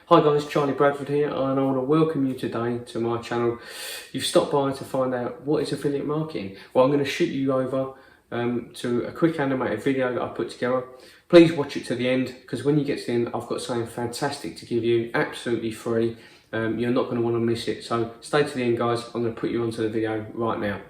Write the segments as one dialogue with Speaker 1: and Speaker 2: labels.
Speaker 1: Hi guys, Charlie Bradford here, and I want to welcome you today to my channel. You've stopped by to find out what is affiliate marketing. Well, I'm going to shoot you over to a quick animated video that I put together. Please watch it to the end, because when you get to the end, I've got something fantastic to give you, absolutely free. You're not going to want to miss it. So stay to the end, guys. I'm going to put you onto the video right now.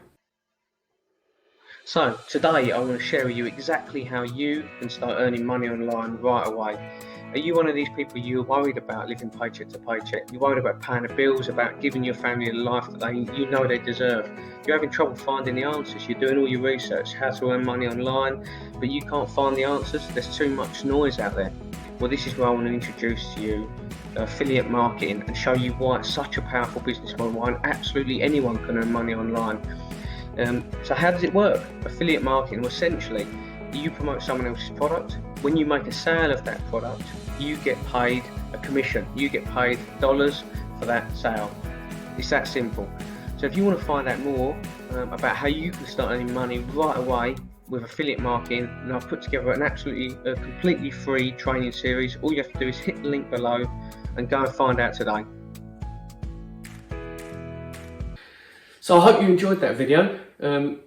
Speaker 1: So today I want to share with you exactly how you can start earning money online right away. Are you one of these people you're worried about living paycheck to paycheck? You're worried about paying the bills, about giving your family the life that you know they deserve. You're having trouble finding the answers. You're doing all your research, how to earn money online, but you can't find the answers. There's too much noise out there. Well, this is where I want to introduce to you affiliate marketing and show you why it's such a powerful business model, why absolutely anyone can earn money online. So how does it work? Affiliate marketing, well, essentially, you promote someone else's product. When you make a sale of that product, you get paid a commission. You get paid dollars for that sale. It's that simple. So if you want to find out more about how you can start earning money right away with affiliate marketing, and I've put together an completely free training series. All you have to do is hit the link below and go and find out today. So I hope you enjoyed that video.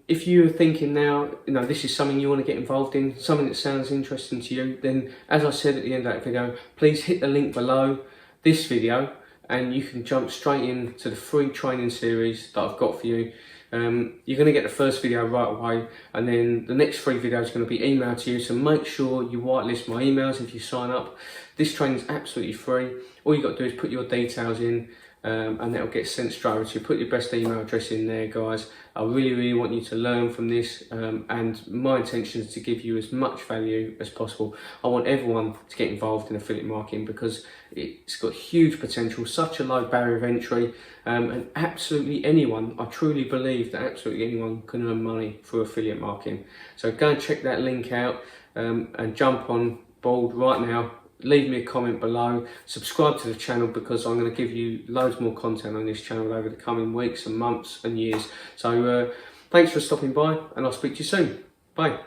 Speaker 1: If you're thinking now, this is something you want to get involved in, something that sounds interesting to you, then as I said at the end of that video, please hit the link below this video and you can jump straight into the free training series that I've got for you. You're going to get the first video right away, and then the next 3 videos are going to be emailed to you, so make sure you whitelist my emails if you sign up. This training is absolutely free. All you've got to do is put your details in, and that'll get sent straight over to you. Put your best email address in there, guys. I really want you to learn from this, and my intention is to give you as much value as possible. I want everyone to get involved in affiliate marketing because it's got huge potential, such a low barrier of entry, and absolutely anyone, I truly believe that absolutely anyone can earn money through affiliate marketing. So go and check that link out, and jump on board right now. Leave me a comment below, subscribe to the channel, because I'm going to give you loads more content on this channel over the coming weeks and months and years. So thanks for stopping by, and I'll speak to you soon. Bye.